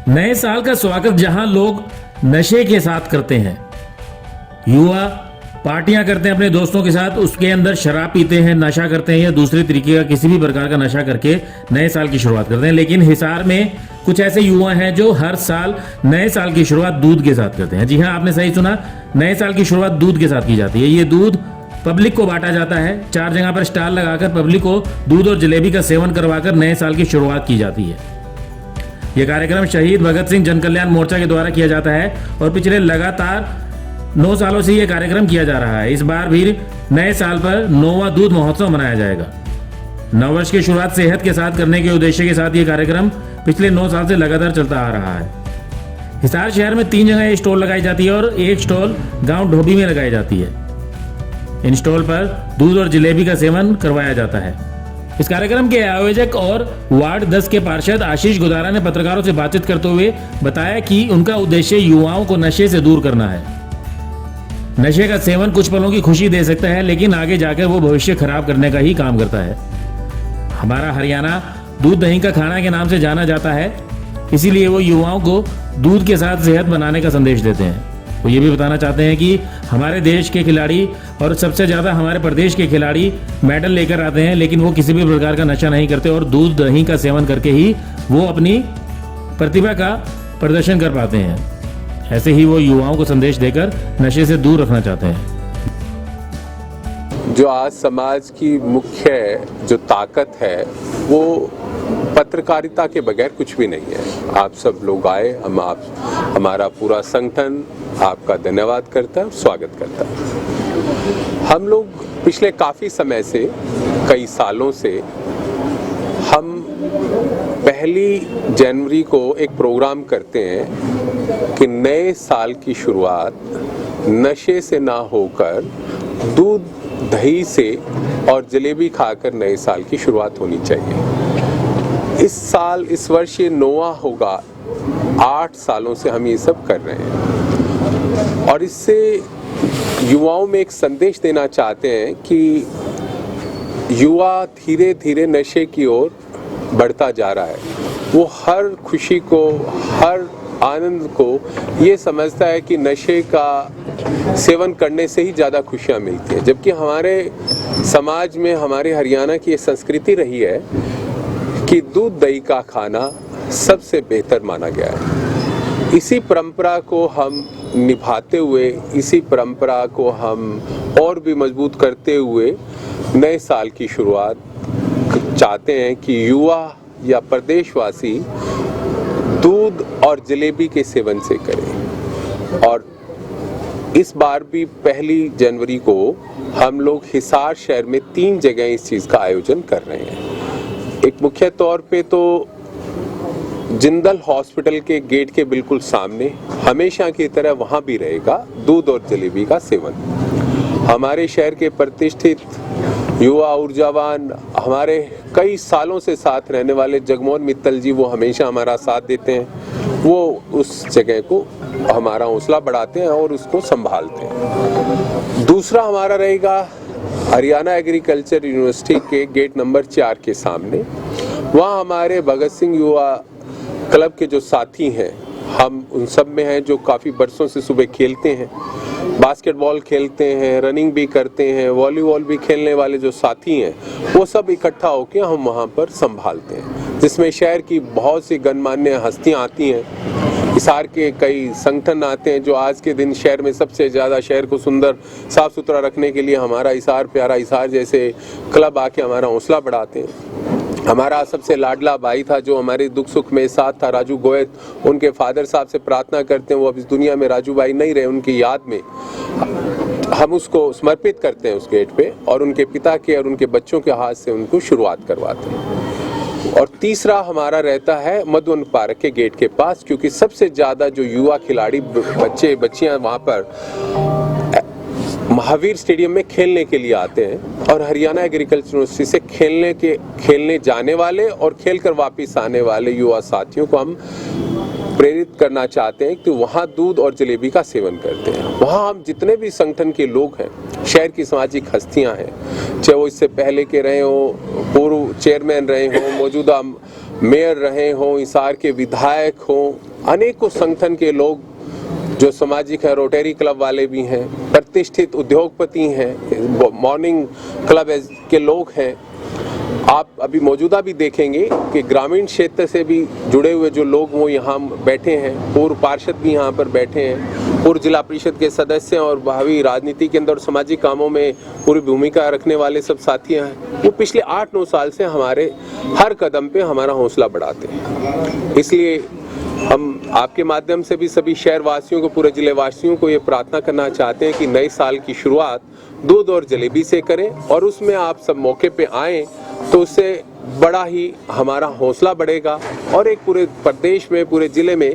नए साल का स्वागत जहां लोग नशे के साथ करते हैं, युवा पार्टियां करते हैं अपने दोस्तों के साथ, उसके अंदर शराब पीते हैं, नशा करते हैं या दूसरे तरीके का किसी भी प्रकार का नशा करके नए साल की शुरुआत करते हैं। लेकिन हिसार में कुछ ऐसे युवा हैं जो हर साल नए साल की शुरुआत दूध के साथ करते हैं। जी हाँ, आपने सही सुना, नए साल की शुरुआत दूध के साथ की जाती है। ये दूध पब्लिक को बांटा जाता है, 4 जगह पर स्टॉल लगाकर पब्लिक को दूध और जलेबी का सेवन करवाकर नए साल की शुरुआत की जाती है। यह कार्यक्रम शहीद भगत सिंह जन कल्याण मोर्चा के द्वारा किया जाता है और पिछले लगातार 9 सालों से यह कार्यक्रम किया जा रहा है। इस बार भी नए साल पर 9वां दूध महोत्सव मनाया जाएगा। नववर्ष की शुरुआत सेहत के साथ करने के उद्देश्य के साथ यह कार्यक्रम पिछले 9 साल से लगातार चलता आ रहा है। हिसार शहर में 3 जगह स्टॉल लगाई जाती है और एक स्टॉल गांव ढोबी में लगाई जाती है। इन स्टॉल पर दूध और जलेबी का सेवन करवाया जाता है। इस कार्यक्रम के आयोजक और वार्ड 10 के पार्षद आशीष गुदारा ने पत्रकारों से बातचीत करते हुए बताया कि उनका उद्देश्य युवाओं को नशे से दूर करना है। नशे का सेवन कुछ पलों की खुशी दे सकता है, लेकिन आगे जाकर वो भविष्य खराब करने का ही काम करता है। हमारा हरियाणा दूध दही का खाना के नाम से जाना जाता है, इसीलिए वो युवाओं को दूध के साथ सेहत बनाने का संदेश देते हैं। वो ये भी बताना चाहते हैं कि हमारे देश के खिलाड़ी और सबसे ज़्यादा हमारे प्रदेश के खिलाड़ी मेडल लेकर आते हैं, लेकिन वो किसी भी प्रकार का नशा नहीं करते और दूध दही का सेवन करके ही वो अपनी प्रतिभा का प्रदर्शन कर पाते हैं। ऐसे ही वो युवाओं को संदेश देकर नशे से दूर रखना चाहते हैं। जो आज समाज की मुख्य जो ताकत है वो पत्रकारिता के बगैर कुछ भी नहीं है। आप सब लोग आए, हमारा पूरा संगठन आपका धन्यवाद करता है, स्वागत करता है। हम लोग पिछले काफ़ी समय से, कई सालों से हम 1 जनवरी को एक प्रोग्राम करते हैं कि नए साल की शुरुआत नशे से ना होकर दूध दही से और जलेबी खाकर नए साल की शुरुआत होनी चाहिए। इस साल, इस वर्ष ये 9वां होगा। 8 सालों से हम ये सब कर रहे हैं और इससे युवाओं में एक संदेश देना चाहते हैं कि युवा धीरे धीरे नशे की ओर बढ़ता जा रहा है। वो हर खुशी को, हर आनंद को ये समझता है कि नशे का सेवन करने से ही ज़्यादा खुशियाँ मिलती हैं, जबकि हमारे समाज में, हमारे हरियाणा की ये संस्कृति रही है कि दूध दही का खाना सबसे बेहतर माना गया है। इसी परंपरा को हम निभाते हुए, इसी परंपरा को हम और भी मजबूत करते हुए नए साल की शुरुआत चाहते हैं कि युवा या प्रदेशवासी दूध और जलेबी के सेवन से करें। और इस बार भी 1 जनवरी को हम लोग हिसार शहर में 3 जगह इस चीज़ का आयोजन कर रहे हैं। एक मुख्य तौर पे तो जिंदल हॉस्पिटल के गेट के बिल्कुल सामने हमेशा की तरह वहाँ भी रहेगा दूध और जलेबी का सेवन। हमारे शहर के प्रतिष्ठित युवा ऊर्जावान, हमारे कई सालों से साथ रहने वाले जगमोहन मित्तल जी, वो हमेशा हमारा साथ देते हैं। वो उस जगह को हमारा हौसला बढ़ाते हैं और उसको संभालते हैं। दूसरा हमारा रहेगा हरियाणा एग्रीकल्चर यूनिवर्सिटी के गेट नंबर 4 के सामने। वहाँ हमारे भगत सिंह युवा क्लब के जो साथी हैं, हम उन सब में हैं जो काफ़ी बरसों से सुबह खेलते हैं, बास्केटबॉल खेलते हैं, रनिंग भी करते हैं, वॉलीबॉल भी खेलने वाले जो साथी हैं, वो सब इकट्ठा होकर हम वहाँ पर संभालते हैं, जिसमें शहर की बहुत सी गणमान्य हस्तियाँ आती हैं। हिसार के कई संगठन आते हैं जो आज के दिन शहर में सबसे ज़्यादा शहर को सुंदर साफ़ सुथरा रखने के लिए हमारा हिसार प्यारा हिसार जैसे क्लब आके हमारा हौसला बढ़ाते हैं। हमारा सबसे लाडला भाई था जो हमारे दुख सुख में साथ था, राजू गोयत, उनके फादर साहब से प्रार्थना करते हैं, वो अब इस दुनिया में राजू भाई नहीं रहे, उनकी याद में हम उसको समर्पित करते हैं उस गेट पे और उनके पिता के और उनके बच्चों के हाथ से उनको शुरुआत करवाते हैं। और तीसरा हमारा रहता है मधुवन पार्क के गेट के पास, क्योंकि सबसे ज़्यादा जो युवा खिलाड़ी बच्चे बच्चियाँ वहाँ पर महावीर स्टेडियम में खेलने के लिए आते हैं और हरियाणा एग्रीकल्चर यूनिवर्सिटी से खेलने जाने वाले और खेलकर वापस आने वाले युवा साथियों को हम प्रेरित करना चाहते हैं कि वहाँ दूध और जलेबी का सेवन करते हैं। वहाँ हम जितने भी संगठन के लोग हैं, शहर की सामाजिक हस्तियाँ हैं, चाहे वो इससे पहले के रहे हो, पूर्व चेयरमैन रहे हो, मौजूदा मेयर रहे हों, हिसार के विधायक हों, अनेकों संगठन के लोग जो सामाजिक है, रोटरी क्लब वाले भी हैं, प्रतिष्ठित उद्योगपति हैं, मॉर्निंग क्लब के लोग हैं। आप अभी मौजूदा भी देखेंगे कि ग्रामीण क्षेत्र से भी जुड़े हुए जो लोग वो यहाँ बैठे हैं, पूर्व पार्षद भी यहाँ पर बैठे हैं, पूर्व जिला परिषद के सदस्य और भावी राजनीति के अंदर सामाजिक कामों में पूरी भूमिका रखने वाले सब साथी हैं। वो पिछले 8-9 साल से हमारे हर कदम पे हमारा हौसला बढ़ाते हैं। इसलिए हम आपके माध्यम से भी सभी शहरवासियों को, पूरे जिले वासियों को ये प्रार्थना करना चाहते हैं कि नए साल की शुरुआत दूध और जलेबी से करें और उसमें आप सब मौके पे आएँ तो उससे बड़ा ही हमारा हौसला बढ़ेगा और एक पूरे प्रदेश में, पूरे जिले में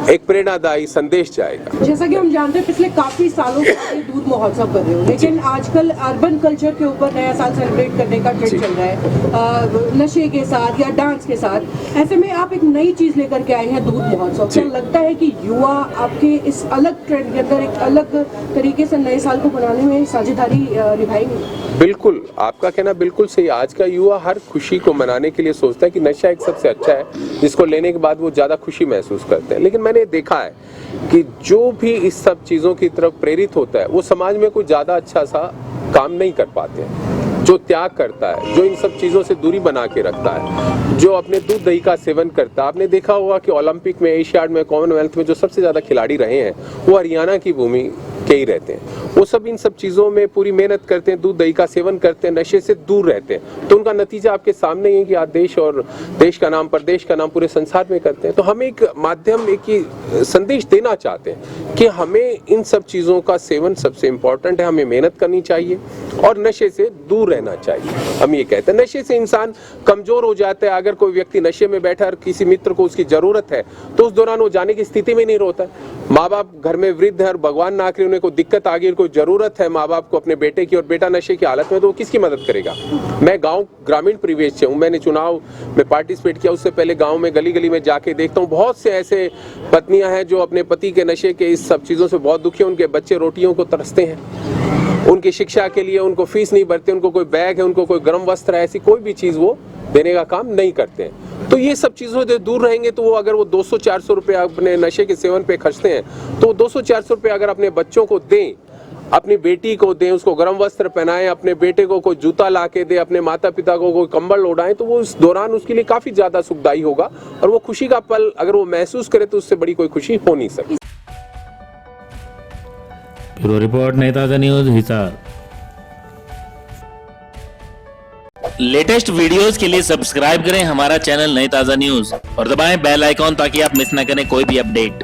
एक प्रेरणादायी संदेश जाएगा। जैसा कि हम जानते हैं पिछले काफी सालों से ये दूध महोत्सव कर रहे हो, लेकिन आजकल अर्बन कल्चर के ऊपर नया साल सेलिब्रेट करने का ट्रेंड चल रहा है, नशे के साथ या डांस के साथ। ऐसे में आप एक नई चीज लेकर के आए हैं, दूध महोत्सव। क्या लगता है कि युवा आपके इस अलग ट्रेंड के अंदर एक अलग तरीके से नए साल को बनाने में साझेदारी निभाएंगे? बिल्कुल, आपका कहना बिल्कुल सही। आज का युवा हर खुशी को मनाने के लिए सोचता है कि नशा एक सबसे अच्छा है जिसको लेने के बाद वो ज़्यादा खुशी महसूस करते हैं। लेकिन मैंने देखा है कि जो भी इस सब चीज़ों की तरफ प्रेरित होता है वो समाज में कोई ज़्यादा अच्छा सा काम नहीं कर पाते हैं। जो त्याग करता है, जो इन सब चीज़ों से दूरी बना के रखता है, जो अपने दूध दही का सेवन करता है। आपने देखा होगा कि ओलंपिक में, एशियाड में, कॉमनवेल्थ में जो सबसे ज़्यादा खिलाड़ी रहे हैं वो हरियाणा की भूमि के ही रहते हैं। वो सब इन सब चीज़ों में पूरी मेहनत करते हैं, दूध दही का सेवन करते हैं, नशे से दूर रहते हैं। तो उनका नतीजा आपके सामने ही है कि आज देश और देश का नाम, प्रदेश का नाम पूरे संसार में करते हैं। तो हम एक माध्यम, एक ही संदेश देना चाहते हैं कि हमें इन सब चीज़ों का सेवन सबसे इम्पोर्टेंट है, हमें मेहनत करनी चाहिए और नशे से दूर रहना चाहिए। हम ये कहते हैं नशे से इंसान कमज़ोर हो जाता है। अगर कोई व्यक्ति नशे में बैठा और किसी मित्र को उसकी ज़रूरत है तो उस दौरान वो जाने की स्थिति में नहीं रहता है। माँ बाप घर में वृद्ध है और भगवान ना करे उन्हें कोई दिक्कत आ गई, कोई ज़रूरत है माँ बाप को अपने बेटे की और बेटा नशे की हालत में, तो वो किसकी मदद करेगा? मैं गांव ग्रामीण परिवेश से हूँ, मैंने चुनाव में पार्टिसिपेट किया। उससे पहले गांव में गली गली में जाके देखता हूँ, बहुत से ऐसे पत्नियां हैं जो अपने पति के नशे के इस सब चीज़ों से बहुत दुखी हैं। उनके बच्चे रोटियों को तरसते हैं, उनकी शिक्षा के लिए उनको फीस नहीं भरते, उनको कोई बैग है, उनको कोई गर्म वस्त्र है, ऐसी कोई भी चीज़ वो देने का काम नहीं करते हैं। तो ये सब चीज़ों से दूर रहेंगे तो वो अगर वो 200-400 रुपये अपने नशे के सेवन पे खर्चते हैं तो 200-400 रुपये अगर अपने बच्चों को दें, अपनी बेटी को दें, उसको गर्म वस्त्र पहनाएं, अपने बेटे को कोई जूता ला के दे, अपने माता पिता को कोई कंबल ओढ़ाएं, तो वो उस दौरान उसके लिए काफ़ी ज़्यादा सुखदायी होगा और वो खुशी का पल अगर वो महसूस करे तो उससे बड़ी कोई खुशी हो नहीं सकती। ब्यूरो रिपोर्ट, नई ताज़ा न्यूज़, हिसार। लेटेस्ट वीडियोस के लिए सब्सक्राइब करें हमारा चैनल नई ताज़ा न्यूज़ और दबाएं बेल आइकॉन ताकि आप मिस न करें कोई भी अपडेट।